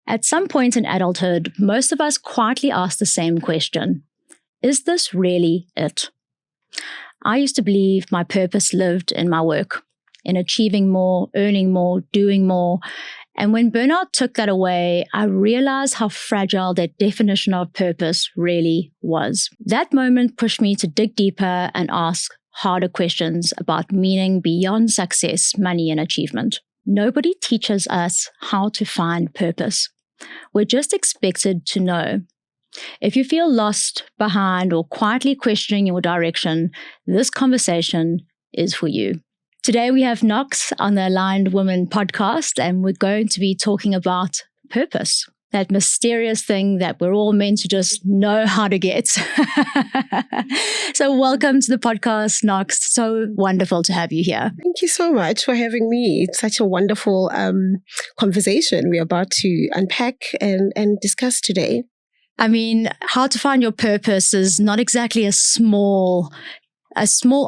At some point in adulthood, most of us quietly ask the same question. Is this really it? I used to believe my purpose lived in my work, in achieving more, earning more, doing more. And when burnout took that away, I realized how fragile that definition of purpose really was. That moment pushed me to dig deeper and ask harder questions about meaning beyond success, money, and achievement. Nobody teaches us how to find purpose. We're just expected to know. If you feel lost, behind, or quietly questioning your direction, this conversation is for you. Today we have Nox on the Aligned Women podcast, and we're going to be talking about purpose, that mysterious thing that we're all meant to just know how to get. So welcome to the podcast, Nox. So wonderful to have you here. Thank you so much for having me. It's such a wonderful conversation we're about to unpack and discuss today. I mean, how to find your purpose is not exactly a small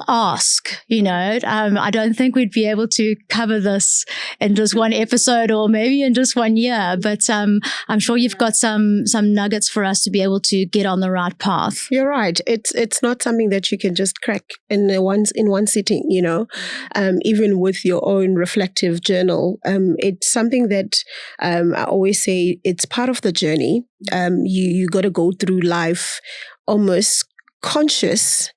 ask, you know. I don't think we'd be able to cover this in just one episode or maybe in just 1 year, but I'm sure you've got some nuggets for us to be able to get on the right path. You're right. It's not something that you can just crack in one sitting, you know. Even with your own reflective journal, it's something that I always say it's part of the journey. You got to go through life almost conscious,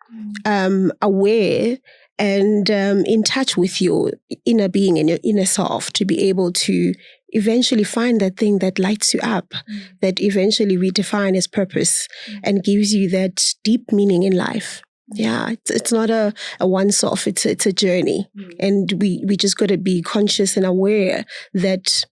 aware, and in touch with your inner being and your inner self to be able to eventually find that thing that lights you up, that eventually we define as purpose and gives you that deep meaning in life. Yeah, it's not a once-off, it's a journey. And we just got to be conscious and aware that,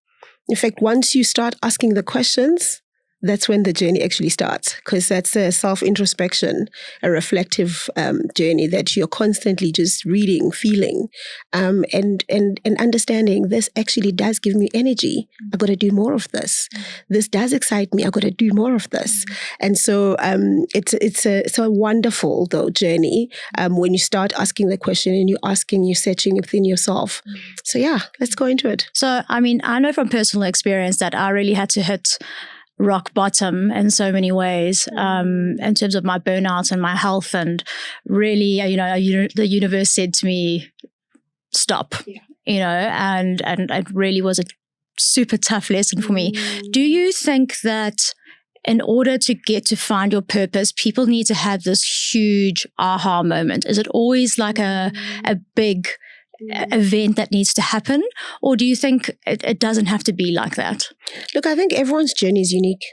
in fact, once you start asking the questions, that's when the journey actually starts, because that's a self-introspection, a reflective journey that you're constantly just reading, feeling, and understanding this actually does give me energy. I got to do more of this. This does excite me. I got to do more of this. And so it's a wonderful though journey when you start asking the question and you're searching within yourself. So yeah, let's go into it. So I mean, I know from personal experience that I really had to hit rock bottom in so many ways in terms of my burnout and my health, and really, you know, the universe said to me, stop, you know, and it really was a super tough lesson for me. Do you think that in order to get to find your purpose, people need to have this huge aha moment? Is it always like a big event that needs to happen, or do you think it doesn't have to be like that? Look, I think everyone's journey is unique.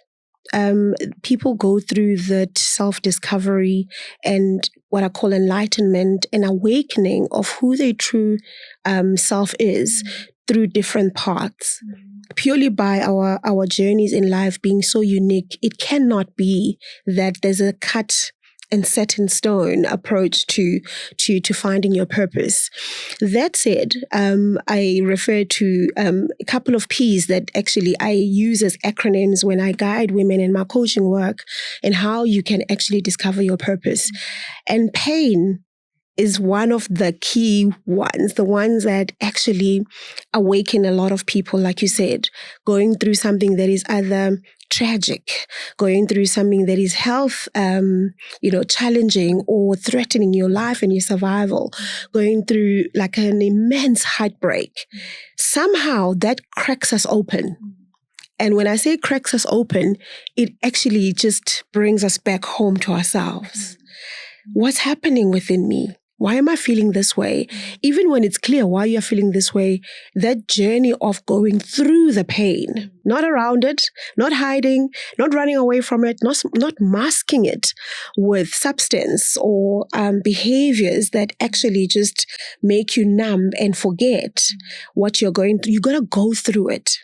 People go through that self-discovery and what I call enlightenment and awakening of who their true self is through different paths. Purely by our journeys in life being so unique, it cannot be that there's a cut and set in stone approach to finding your purpose. That said, I refer to a couple of P's that actually I use as acronyms when I guide women in my coaching work and how you can actually discover your purpose. And pain is one of the key ones, the ones that actually awaken a lot of people, like you said, going through something that is either tragic, going through something that is health, challenging or threatening your life and your survival, going through like an immense heartbreak. Somehow that cracks us open. And when I say cracks us open, it actually just brings us back home to ourselves. What's happening within me? Why am I feeling this way? Even when it's clear why you're feeling this way, that journey of going through the pain, not around it, not hiding, not running away from it, not masking it with substance or behaviors that actually just make you numb and forget what you're going through. You got to go through it.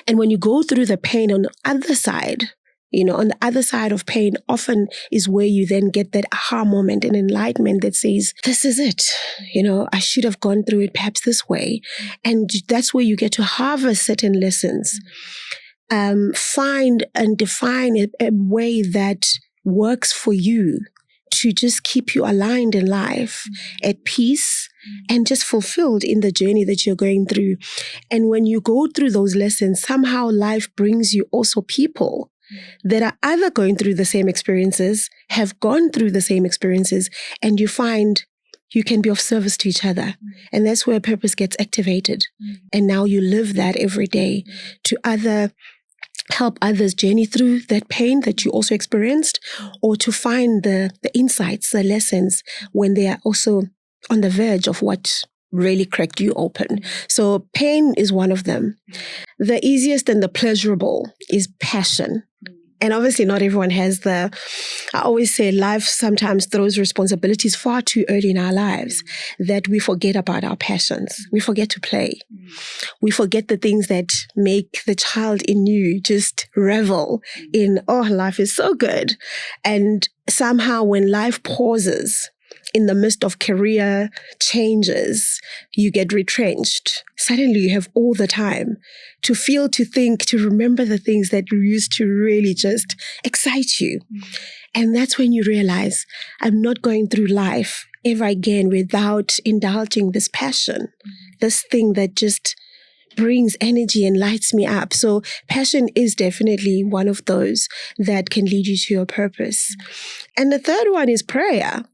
And when you go through the pain on the other side, on the other side of pain often is where you then get that aha moment and enlightenment that says, this is it. I should have gone through it perhaps this way. And that's where you get to harvest certain lessons. Find and define a way that works for you to just keep you aligned in life, at peace, and just fulfilled in the journey that you're going through. And when you go through those lessons, somehow life brings you also people that are either going through the same experiences, have gone through the same experiences, and you find you can be of service to each other. And that's where purpose gets activated. And now you live that every day to either help others journey through that pain that you also experienced, or to find the insights, the lessons when they are also on the verge of what really cracked you open. So pain is one of them. The easiest and the pleasurable is passion. And obviously not everyone has I always say life sometimes throws responsibilities far too early in our lives that we forget about our passions. We forget to play. We forget the things that make the child in you just revel in, oh, life is so good. And somehow when life pauses, in the midst of career changes, you get retrenched. Suddenly you have all the time to feel, to think, to remember the things that used to really just excite you. And that's when you realize, I'm not going through life ever again without indulging this passion, this thing that just brings energy and lights me up. So passion is definitely one of those that can lead you to your purpose. And the third one is prayer.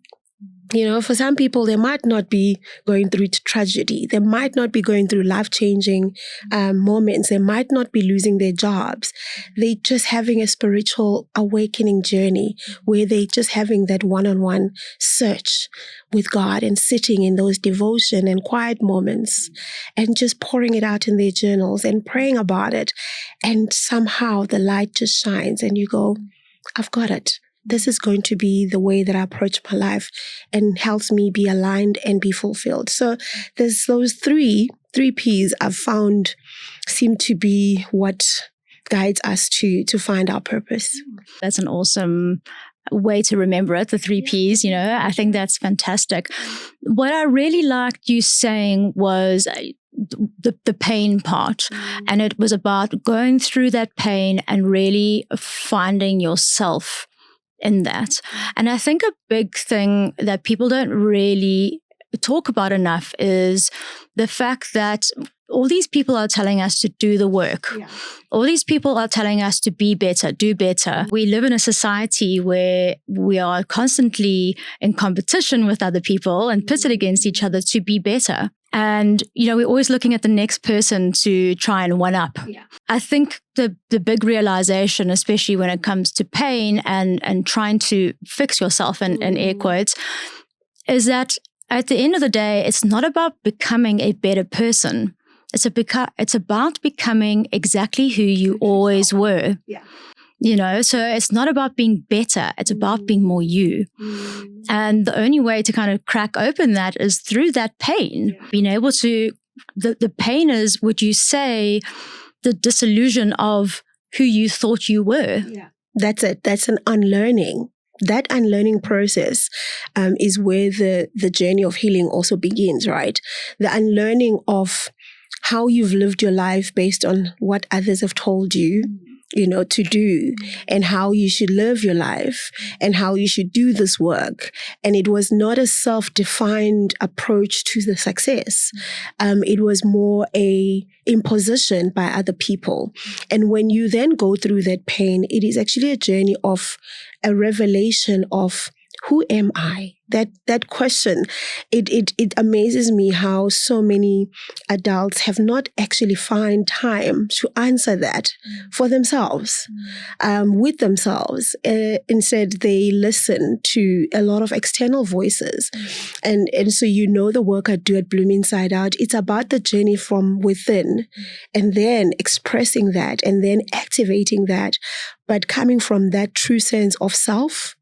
You know, for some people, they might not be going through tragedy. They might not be going through life-changing moments. They might not be losing their jobs. They're just having a spiritual awakening journey where they're just having that one-on-one search with God and sitting in those devotion and quiet moments and just pouring it out in their journals and praying about it. And somehow the light just shines and you go, I've got it. This is going to be the way that I approach my life and helps me be aligned and be fulfilled. So there's those three P's I've found seem to be what guides us to find our purpose. That's an awesome way to remember it, the 3 Ps, you know. I think that's fantastic. What I really liked you saying was the pain part. And it was about going through that pain and really finding yourself in that. And I think a big thing that people don't really talk about enough is the fact that all these people are telling us to do the work. Yeah. All these people are telling us to be better, do better. We live in a society where we are constantly in competition with other people and pitted against each other to be better. And, you know, we're always looking at the next person to try and one up. Yeah. I think the big realization, especially when it comes to pain and trying to fix yourself in air quotes, is that at the end of the day, it's not about becoming a better person. It's about becoming exactly who you always were. Yeah. You know, so it's not about being better. It's about being more you. And the only way to kind of crack open that is through that pain. Yeah. Being able to, the pain is, would you say, the disillusion of who you thought you were. Yeah. That's it. That's an unlearning. That unlearning process is where the journey of healing also begins, right? The unlearning of how you've lived your life based on what others have told you, you know, to do, and how you should live your life and how you should do this work. And it was not a self-defined approach to the success. It was more a imposition by other people. And when you then go through that pain, it is actually a journey of a revelation of who am I? That question, it amazes me how so many adults have not actually found time to answer that for themselves, with themselves. Instead, they listen to a lot of external voices. And so you know the work I do at Bloom Inside Out, it's about the journey from within and then expressing that and then activating that, but coming from that true sense of self,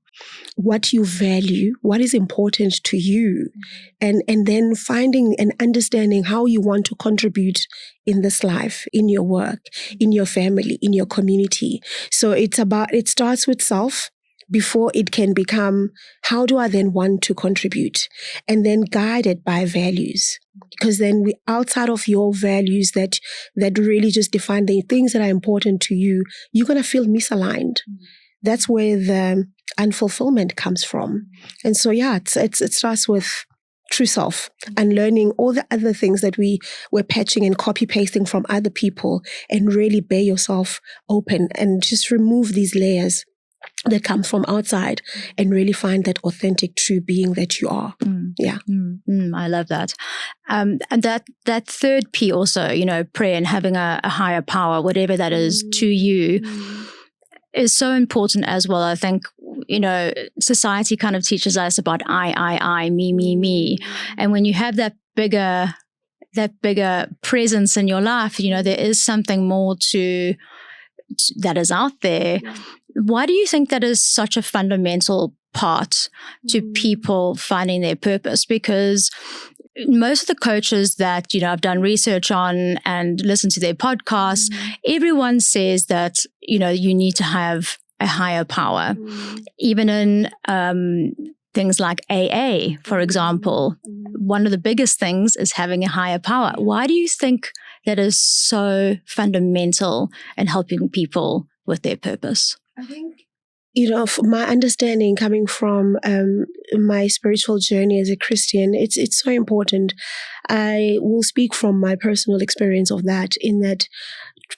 what you value, what is important to you, and then finding and understanding how you want to contribute in this life, in your work, in your family, in your community. So it starts with self before it can become, how do I then want to contribute? And then guided by values. Because then outside of your values that really just define the things that are important to you, you're going to feel misaligned. that's where the unfulfillment comes from. And so, it starts with true self and learning all the other things that we're patching and copy pasting from other people, and really bear yourself open and just remove these layers that come from outside and really find that authentic, true being that you are. I love that. And that third P also, prayer and having a higher power, whatever that is to you, is so important as well. I think, society kind of teaches us about I, me. And when you have that bigger presence in your life, there is something more that is out there. Why do you think that is such a fundamental part to people finding their purpose? Because most of the coaches that, I've done research on and listened to their podcasts, everyone says that, you need to have a higher power. Even in things like AA, for example, one of the biggest things is having a higher power. Why do you think that is so fundamental in helping people with their purpose? I think, from my understanding, coming from my spiritual journey as a Christian, it's so important. I will speak from my personal experience of that, in that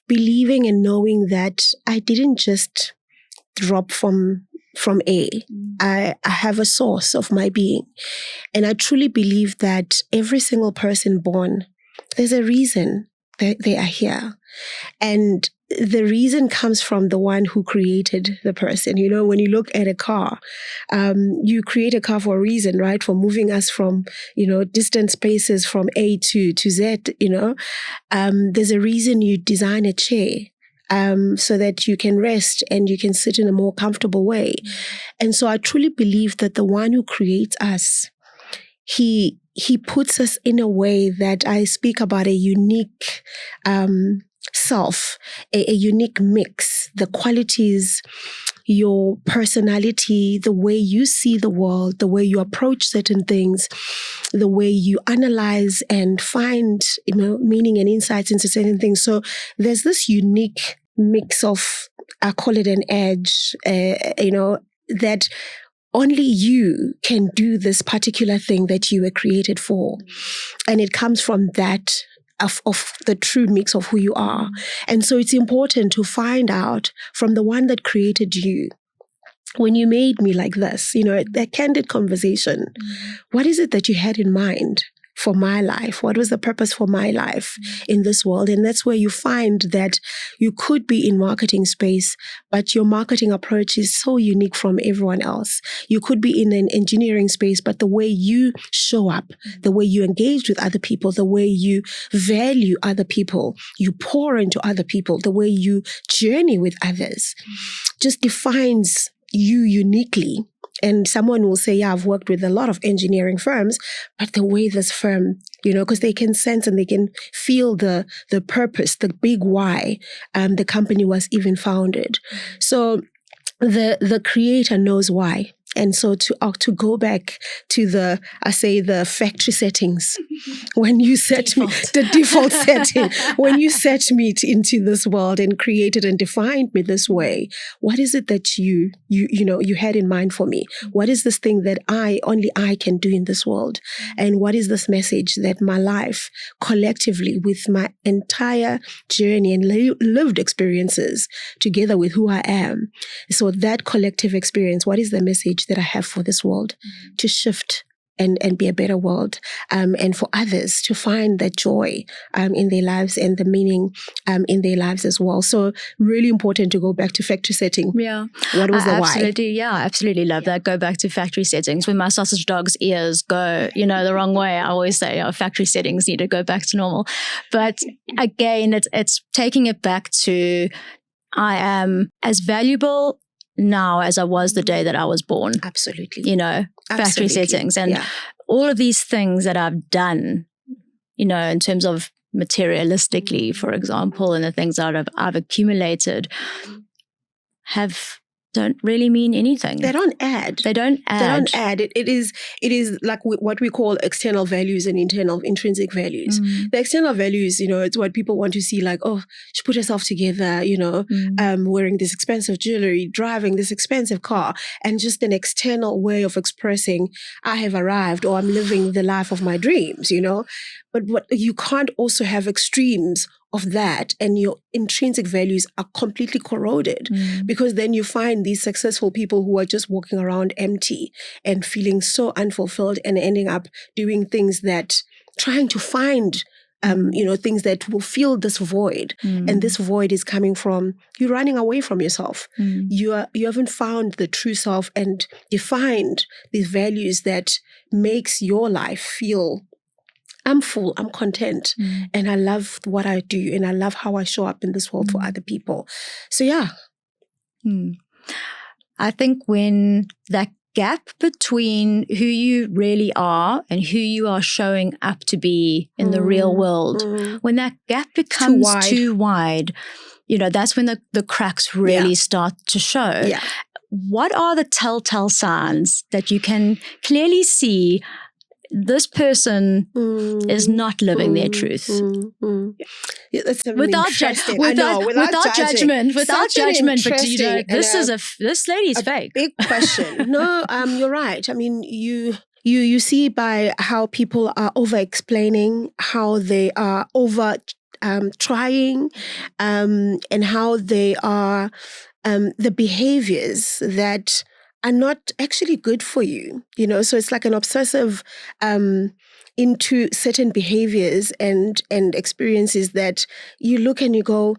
believing and knowing that I didn't just drop from A. I have a source of my being. And I truly believe that every single person born, there's a reason that they are here. And the reason comes from the one who created the person. When you look at a car, you create a car for a reason, right? For moving us from, distant spaces from A to Z, there's a reason you design a chair. So that you can rest and you can sit in a more comfortable way. And so I truly believe that the one who creates us, he puts us in a way that I speak about a unique self, a unique mix, the qualities, your personality, the way you see the world, the way you approach certain things, the way you analyze and find, meaning and insights into certain things. So there's this unique mix of, I call it an edge, that only you can do this particular thing that you were created for. And it comes from that of the true mix of who you are. And so it's important to find out from the one that created you, when you made me like this, that candid conversation, what is it that you had in mind for my life? What was the purpose for my life in this world? And that's where you find that you could be in marketing space, but your marketing approach is so unique from everyone else. You could be in an engineering space, but the way you show up, the way you engage with other people, the way you value other people, you pour into other people, the way you journey with others, just defines you uniquely. And someone will say, I've worked with a lot of engineering firms, but the way this firm, because they can sense and they can feel the purpose, the big why the company was even founded. So the creator knows why. And so to go back to the factory settings, when you set me, the default setting, when you set me into this world and created and defined me this way, what is it that you had in mind for me? What is this thing that only I can do in this world? And what is this message that my life collectively, with my entire journey and lived experiences together with who I am? So that collective experience, what is the message that I have for this world to shift and be a better world, and for others to find that joy in their lives and the meaning in their lives as well. So really important to go back to factory setting. Yeah. What was the absolutely, why? Yeah, absolutely love that. Go back to factory settings. When my sausage dog's ears go, the wrong way, I always say, factory settings need to go back to normal. But again, it's taking it back to, I am as valuable now as I was the day that I was born. Absolutely. Factory settings and all of these things that I've done, in terms of materialistically, for example, and the things that I've accumulated have don't really mean anything. They don't add. They don't add. It is like what we call external values and intrinsic values. The external values, it's what people want to see, like, oh, she put herself together, wearing this expensive jewelry, driving this expensive car, and just an external way of expressing, I have arrived, or I'm living the life of my dreams, But what you can't also have extremes of that, and your intrinsic values are completely corroded, because then you find these successful people who are just walking around empty and feeling so unfulfilled and ending up doing things that, trying to find, things that will fill this void. And this void is coming from you running away from yourself. You haven't found the true self and defined these values that makes your life feel, I'm full, I'm content, and I love what I do, and I love how I show up in this world for other people. So, yeah. I think when that gap between who you really are and who you are showing up to be in the real world, when that gap becomes too wide, that's when the cracks really start to show. Yeah. What are the telltale signs that you can clearly see this person is not living their truth? Yeah, that's without judgment, but this lady's fake. Big question. No, you're right. I mean, you see by how people are over explaining, how they are over trying, and how they are the behaviors that are not actually good for you, so it's like an obsessive into certain behaviors and experiences that you look and you go,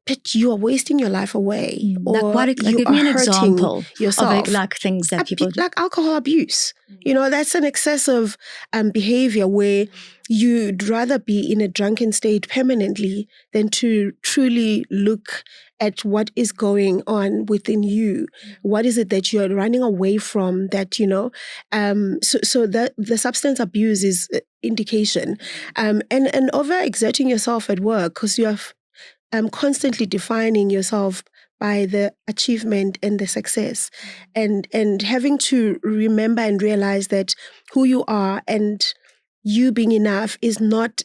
but you are wasting your life away. Or give me an example yourself. Of like things that people do. Like alcohol abuse. That's an excessive behavior where you'd rather be in a drunken state permanently than to truly look at what is going on within you. What is it that you're running away from that, so the substance abuse is indication. And overexerting yourself at work, because you have constantly defining yourself by the achievement and the success, and having to remember and realize that who you are and you being enough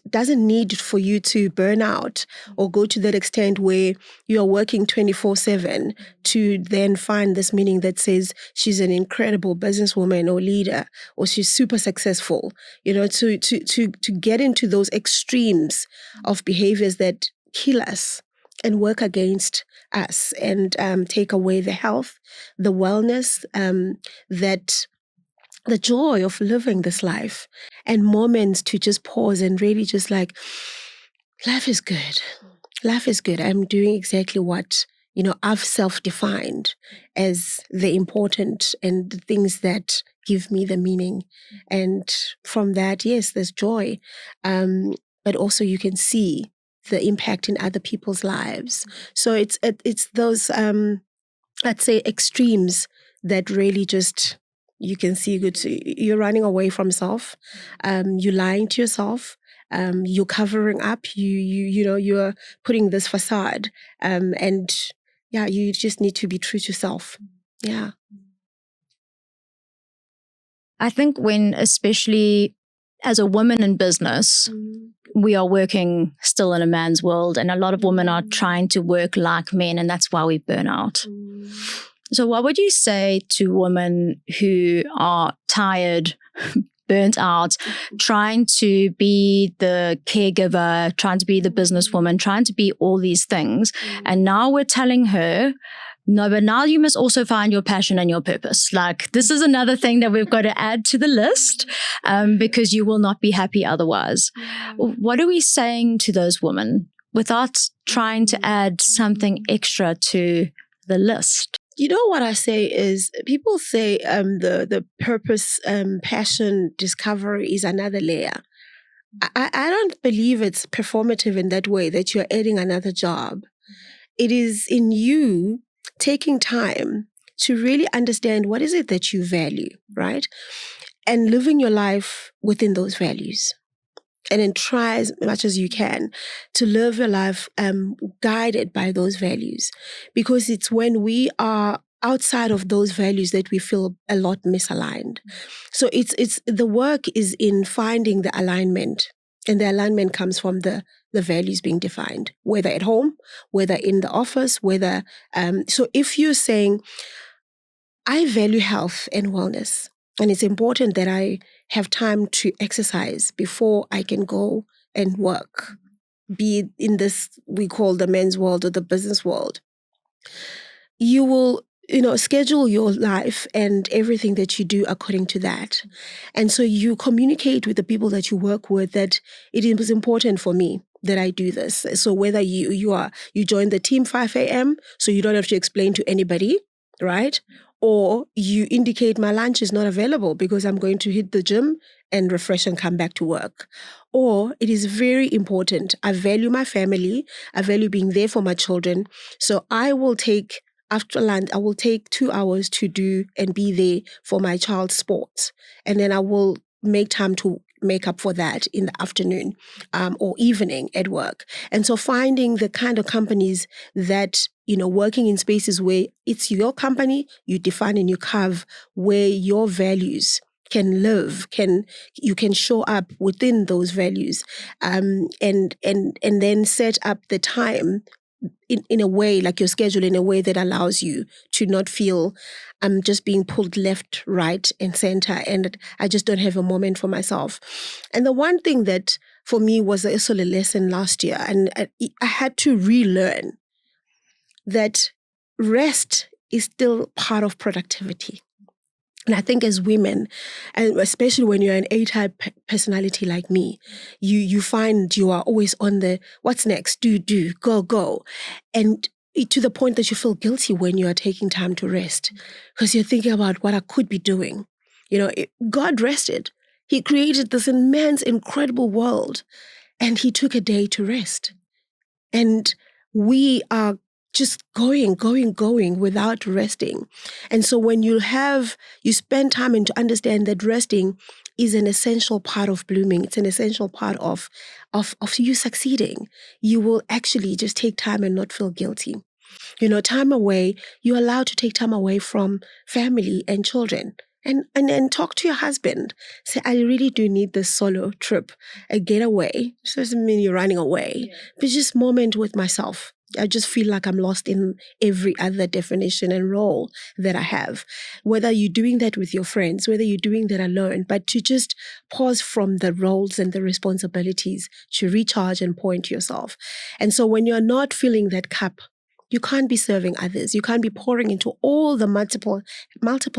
doesn't need for you to burn out or go to that extent where you are working 24/7 to then find this meaning that says she's an incredible businesswoman or leader, or she's super successful, to get into those extremes of behaviors that kill us and work against us and take away the health, the wellness, the joy of living this life, and moments to just pause and really just like, life is good. Life is good. I'm doing exactly what, I've self-defined as the important and the things that give me the meaning. And from that, yes, there's joy. But also you can see the impact in other people's lives. So it's those, I'd say, extremes that really just, you can see good. You're running away from self. You're lying to yourself. You're covering up. You're putting this facade. And yeah, you just need to be true to self. Yeah. I think when, especially as a woman in business, we are working still in a man's world, and a lot of women are trying to work like men, and that's why we burn out. So what would you say to women who are tired, burnt out, trying to be the caregiver, trying to be the businesswoman, trying to be all these things, and now we're telling her, no, but now you must also find your passion and your purpose. Like, this is another thing that we've got to add to the list, because you will not be happy otherwise. What are we saying to those women without trying to add something extra to the list? You know what I say is, people say the purpose, passion, discovery is another layer. I don't believe it's performative in that way, that you're adding another job. It is in you taking time to really understand what is it that you value, right? And living your life within those values. And then try as much as you can to live your life guided by those values. Because it's when we are outside of those values that we feel a lot misaligned. So it's the work is in finding the alignment, and the alignment comes from the values being defined, whether at home, whether in the office, whether so if you're saying, I value health and wellness, and it's important that I have time to exercise before I can go and work, be it in this we call the men's world or the business world. You will, schedule your life and everything that you do according to that. And so you communicate with the people that you work with that it is important for me that I do this. So whether you join the team 5 a.m., so you don't have to explain to anybody, right? Or you indicate my lunch is not available because I'm going to hit the gym and refresh and come back to work. Or it is very important. I value my family. I value being there for my children. So I will take, after lunch, I will take 2 hours to do and be there for my child's sports. And then I will make time to make up for that in the afternoon or evening at work. And so finding the kind of companies that, working in spaces where it's your company, you define and you carve where your values can live, you can show up within those values, and then set up the time in a way, like your schedule, in a way that allows you to not feel I'm just being pulled left, right, and center, and I just don't have a moment for myself. And the one thing that for me was also a lesson last year, and I had to relearn that rest is still part of productivity. And I think as women, and especially when you're an A-type personality like me, you find you are always on the what's next, do, go. And to the point that you feel guilty when you are taking time to rest because you're thinking about what I could be doing. God rested. He created this immense, incredible world, and he took a day to rest. And we are just going without resting. And so when you spend time and to understand that resting is an essential part of blooming, it's an essential part of you succeeding, you will actually just take time and not feel guilty. Time away, you're allowed to take time away from family and children. And talk to your husband. Say, I really do need this solo trip, a getaway. So it doesn't mean you're running away, but just moment with myself. I just feel like I'm lost in every other definition and role that I have. Whether you're doing that with your friends, whether you're doing that alone, but to just pause from the roles and the responsibilities to recharge and point to yourself. And so when you're not filling that cup, you can't be serving others. You can't be pouring into all the multiple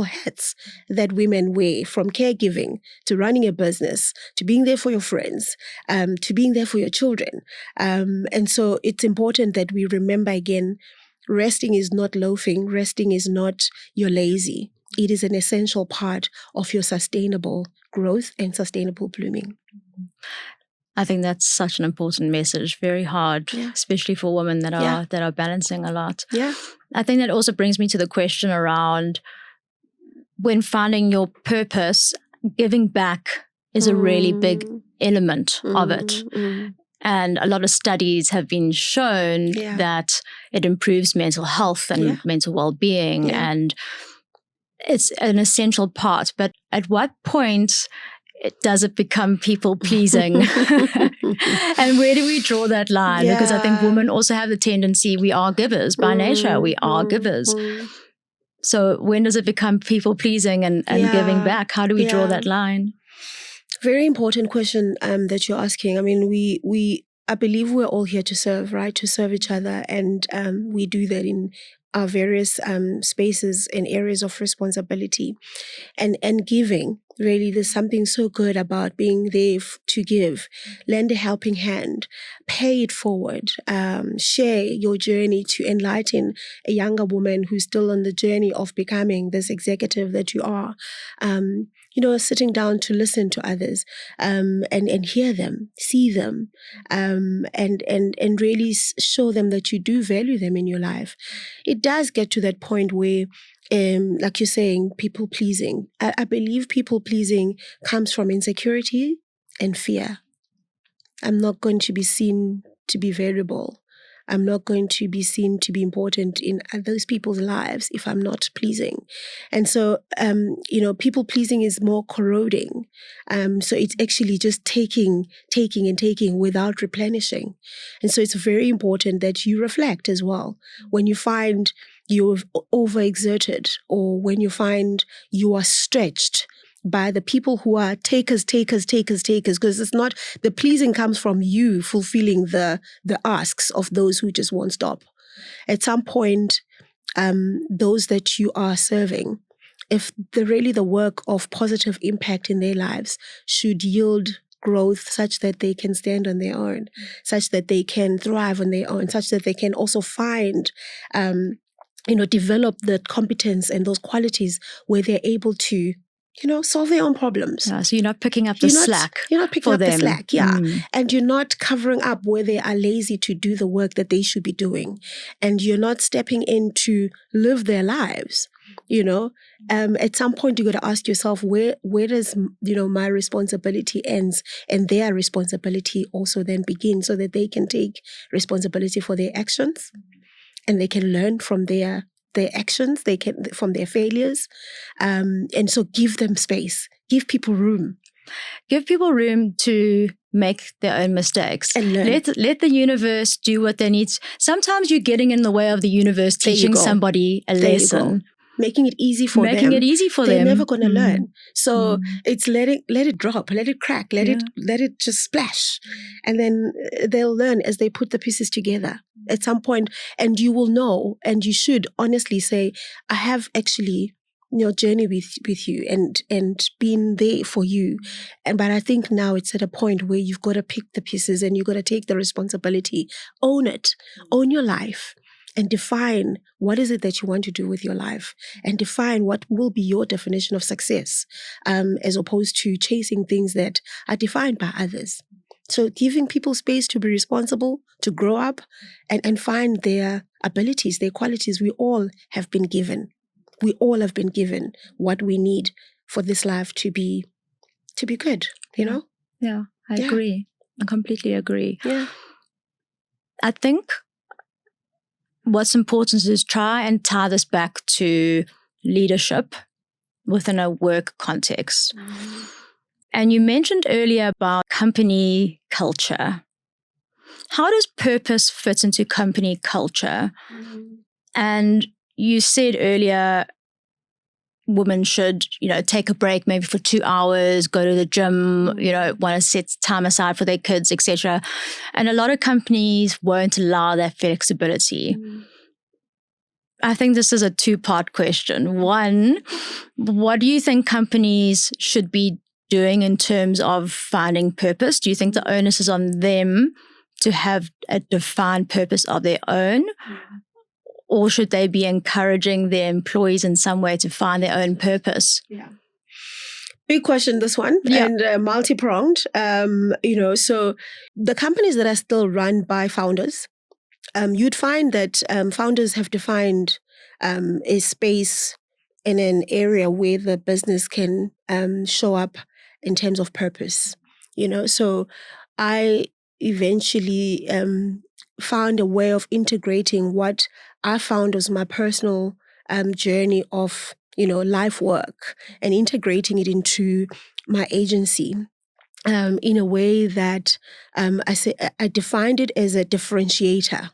hats that women wear, from caregiving to running a business, to being there for your friends, to being there for your children. And so it's important that we remember again, resting is not loafing. Resting is not you're lazy. It is an essential part of your sustainable growth and sustainable blooming. I think that's such an important message. Very hard, especially for women that are balancing a lot. Yeah. I think that also brings me to the question around when finding your purpose, giving back is a really big element of it. And a lot of studies have been shown that it improves mental health and mental well-being, and it's an essential part. But at what point does it become people-pleasing? And where do we draw that line? Because I think women also have the tendency, we are givers by nature, we are givers. So when does it become people-pleasing and giving back? How do we draw that line? Very important question that you're asking. I mean, I believe we're all here to serve, right? To serve each other. And we do that in our various spaces and areas of responsibility. And giving, really, there's something so good about being there to give. Lend a helping hand, pay it forward, share your journey to enlighten a younger woman who's still on the journey of becoming this executive that you are. Sitting down to listen to others and hear them, see them, and really show them that you do value them in your life. It does get to that point where, like you're saying, people-pleasing. I believe people-pleasing comes from insecurity and fear. I'm not going to be seen to be valuable. I'm not going to be seen to be important in those people's lives if I'm not pleasing. And so, people pleasing is more corroding. So it's actually just taking without replenishing. And so it's very important that you reflect as well. When you find you've overexerted, or when you find you are stretched by the people who are takers, because it's not, the pleasing comes from you fulfilling the asks of those who just won't stop. At some point, those that you are serving, if the work of positive impact in their lives should yield growth such that they can stand on their own, such that they can thrive on their own, such that they can also find, develop the competence and those qualities where they're able to, solve their own problems. Yeah, so you're not picking up the slack. You're not picking up them. the slack, yeah. And you're not covering up where they are lazy to do the work that they should be doing. And you're not stepping in to live their lives. At some point you got to ask yourself, where does my responsibility ends and their responsibility also then begins, so that they can take responsibility for their actions, and they can learn from their actions, they can from their failures, and so give them space, give people room to make their own mistakes and learn. Let the universe do what they need. Sometimes you're getting in the way of the universe teaching somebody a lesson. Making it easy for them. They're never going to learn. So it's let it drop, let it crack, let it just splash. And then they'll learn as they put the pieces together at some point. And you will know, and you should honestly say, I have actually journey with you and been there for you. But I think now it's at a point where you've got to pick the pieces and you've got to take the responsibility, own it, own your life. And define what is it that you want to do with your life, and define what will be your definition of success, as opposed to chasing things that are defined by others. So giving people space to be responsible, to grow up, and find their abilities, their qualities. We all have been given. We all have been given what we need for this life to be good, Yeah, I agree. I completely agree. Yeah. I think what's important is try and tie this back to leadership within a work context. And you mentioned earlier about company culture. How does purpose fit into company culture? And you said earlier, women should, take a break maybe for 2 hours, go to the gym, want to set time aside for their kids, etc. And a lot of companies won't allow that flexibility. I think this is a two-part question. One, what do you think companies should be doing in terms of finding purpose? Do you think the onus is on them to have a defined purpose of their own? Or should they be encouraging their employees in some way to find their own purpose? Yeah. Big question, this one, and multi-pronged. So the companies that are still run by founders, you'd find that founders have defined a space in an area where the business can show up in terms of purpose. So I eventually found a way of integrating what I found was my personal journey of, life work, and integrating it into my agency in a way that I defined it as a differentiator.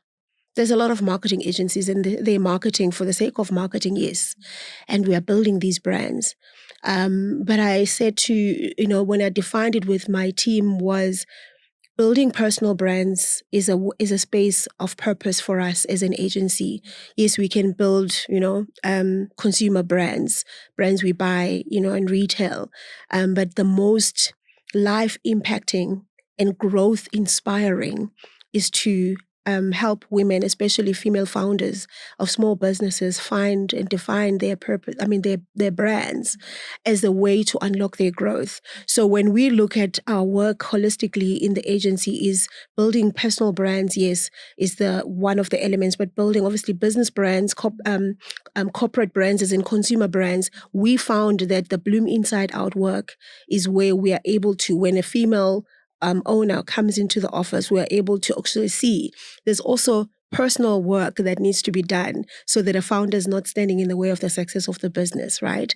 There's a lot of marketing agencies and they're marketing for the sake of marketing, yes. And we are building these brands. But I said when I defined it with my team, was building personal brands is a space of purpose for us as an agency. Yes, we can build, consumer brands we buy, in retail. But the most life impacting and growth inspiring is to help women, especially female founders of small businesses, find and define their purpose, their brands as a way to unlock their growth. So when we look at our work holistically in the agency, is building personal brands, yes, is the one of the elements, but building obviously business brands, corporate brands as in consumer brands. We found that the Bloom Inside Out work is where we are able to, when a female owner comes into the office, we're able to actually see there's also personal work that needs to be done so that a founder is not standing in the way of the success of the business, right?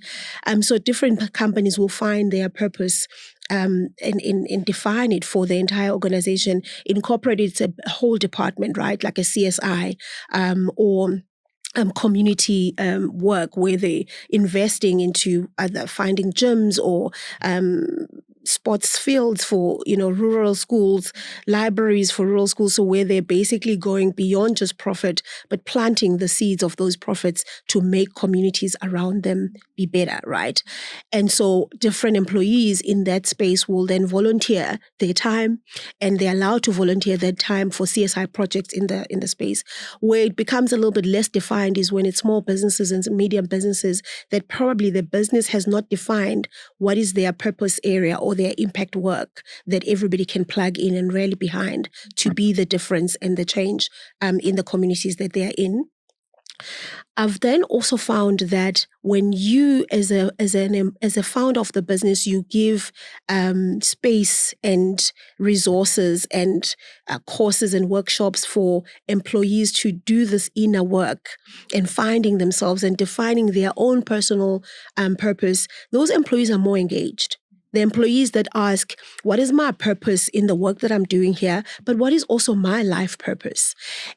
So different companies will find their purpose and define it for the entire organization, incorporate it as a whole department, right? Like a CSI or community work where they're investing into either finding gyms or sports fields for, rural schools, libraries for rural schools. So where they're basically going beyond just profit, but planting the seeds of those profits to make communities around them be better, right? And so different employees in that space will then volunteer their time, and they're allowed to volunteer their time for CSI projects in the space. Where it becomes a little bit less defined is when it's small businesses and medium businesses that probably the business has not defined what is their purpose area or their impact work that everybody can plug in and rally behind to be the difference and the change in the communities that they are in. I've then also found that when you, as a founder of the business, you give space and resources and courses and workshops for employees to do this inner work and finding themselves and defining their own personal purpose, those employees are more engaged. The employees that ask, what is my purpose in the work that I'm doing here, but what is also my life purpose?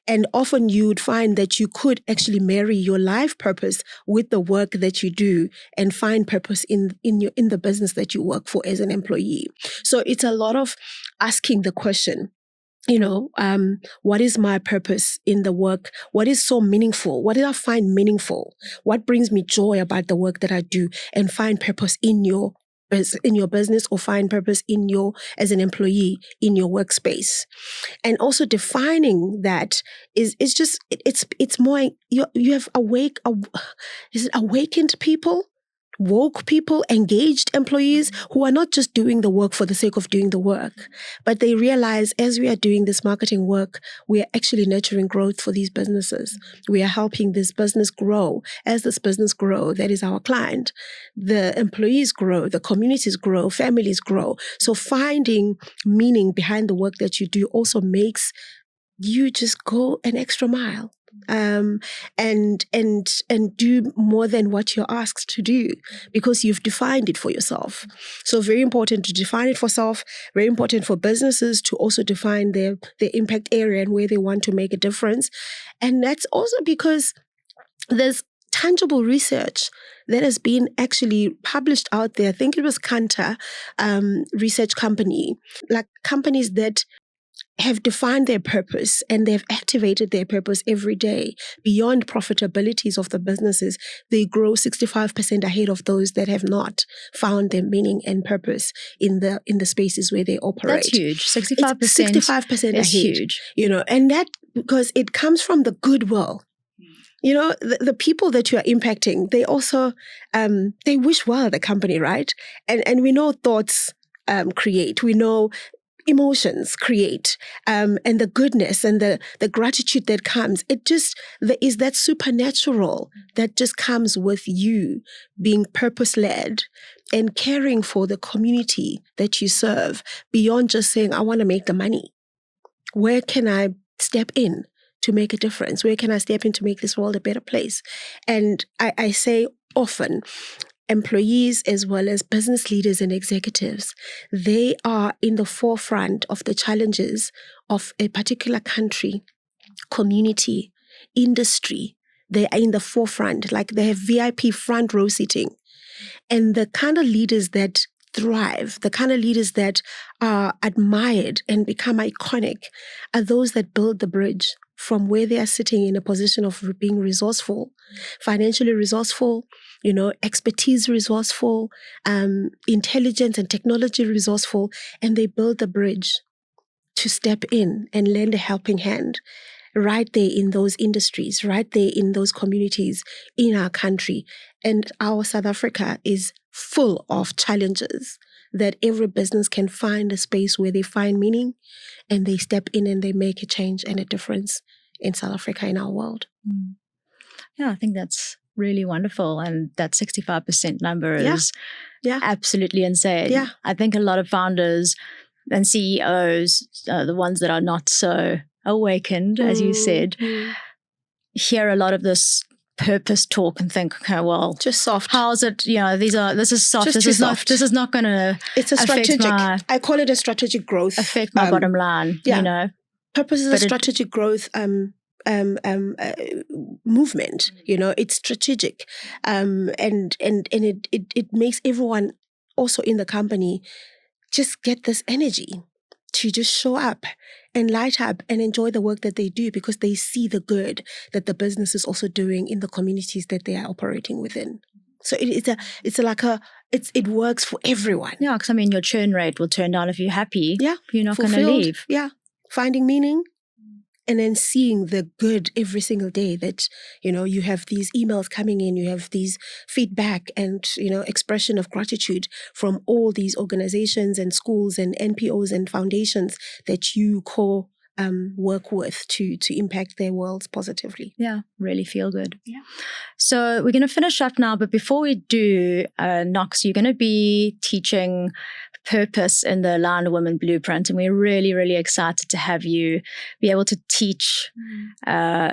And often you would find that you could actually marry your life purpose with the work that you do and find purpose in the business that you work for as an employee. So it's a lot of asking the question, what is my purpose in the work? What is so meaningful? What did I find meaningful? What brings me joy about the work that I do? And find purpose in your business, or find purpose as an employee in your workspace. And also defining that it's more, you have awakened people, woke people, engaged employees who are not just doing the work for the sake of doing the work, but they realize as we are doing this marketing work, we are actually nurturing growth for these businesses. We are helping this business grow. As this business grow, that is our client. The employees grow, the communities grow, families grow. So finding meaning behind the work that you do also makes you just go an extra mile. And do more than what you're asked to do because you've defined it for yourself. So very important to define it for self, very important for businesses to also define their impact area and where they want to make a difference. And that's also because there's tangible research that has been actually published out there. I think it was Kantar research company, like companies that have defined their purpose and they've activated their purpose every day beyond profitabilities of the businesses. They grow 65% ahead of those that have not found their meaning and purpose in the spaces where they operate. That's huge. 65%. 65% is ahead. Huge. And that because it comes from the goodwill. The people that you are impacting, they also they wish well the company, right? And we know thoughts create. We know emotions create, and the goodness and the gratitude that comes. It just is that supernatural that just comes with you being purpose-led and caring for the community that you serve beyond just saying, I want to make the money. Where can I step in to make a difference? Where can I step in to make this world a better place? And I say often, employees as well as business leaders and executives, they are in the forefront of the challenges of a particular country, community, industry. They are in the forefront, like they have VIP front row seating. And the kind of leaders that thrive, the kind of leaders that are admired and become iconic are those that build the bridge from where they are sitting in a position of being resourceful, financially resourceful, expertise resourceful, intelligence and technology resourceful, and they build the bridge to step in and lend a helping hand right there in those industries, right there in those communities in our country. And our South Africa is full of challenges that every business can find a space where they find meaning and they step in and they make a change and a difference in South Africa, in our world. Yeah, I think that's really wonderful. And that 65% number is absolutely insane. Yeah. I think a lot of founders and CEOs, the ones that are not so awakened, as you said, hear a lot of this purpose talk and think, okay, well, just soft. How's it? This is soft. Just this too is soft. This is not going to. It's a strategic. I call it a strategic growth. Affect my bottom line. Yeah. Purpose is a strategic growth. Movement. It's strategic, and it makes everyone also in the company just get this energy to just show up and light up and enjoy the work that they do, because they see the good that the business is also doing in the communities that they are operating within. So it works for everyone. Yeah, because your churn rate will turn down if you're happy. Yeah, you're not going to leave. Yeah, finding meaning. And then seeing the good every single day that, you have these emails coming in, you have these feedback and, expression of gratitude from all these organizations and schools and NPOs and foundations that you work with to impact their worlds positively. Yeah, really feel good. Yeah. So we're going to finish up now, but before we do, Nox, you're going to be teaching purpose in the Aligned Women Blueprint, and we're really, really excited to have you be able to teach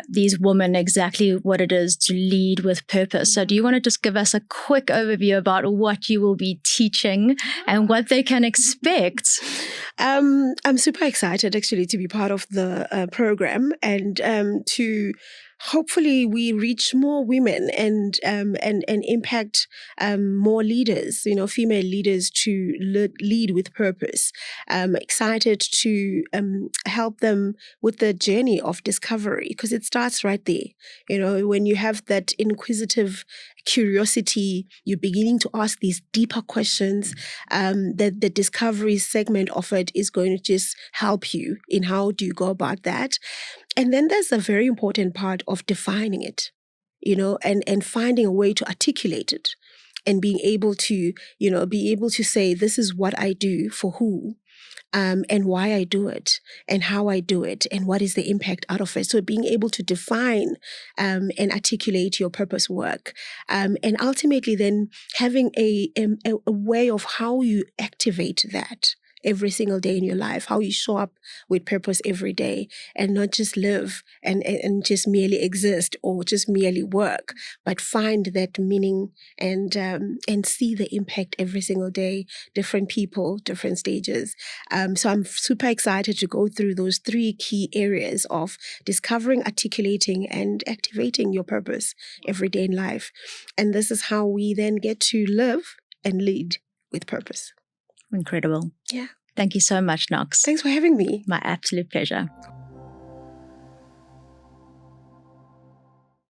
these women exactly what it is to lead with purpose. So do you want to just give us a quick overview about what you will be teaching and what they can expect? I'm super excited actually to be part of the program and to hopefully we reach more women and impact more leaders, female leaders to lead with purpose. I'm excited to help them with the journey of discovery, because it starts right there. When you have that inquisitive curiosity, you're beginning to ask these deeper questions, that the discovery segment of it is going to just help you in how do you go about that. And then there's a very important part of defining it, and finding a way to articulate it and being able to, say, this is what I do for who, and why I do it and how I do it and what is the impact out of it. So being able to define and articulate your purpose work, and ultimately then having a way of how you activate that every single day in your life, how you show up with purpose every day and not just live and just merely exist or just merely work, but find that meaning and see the impact every single day, different people, different stages. So I'm super excited to go through those 3 key areas of discovering, articulating, and activating your purpose every day in life. And this is how we then get to live and lead with purpose. Incredible. Yeah. Thank you so much, Nox. Thanks for having me. My absolute pleasure.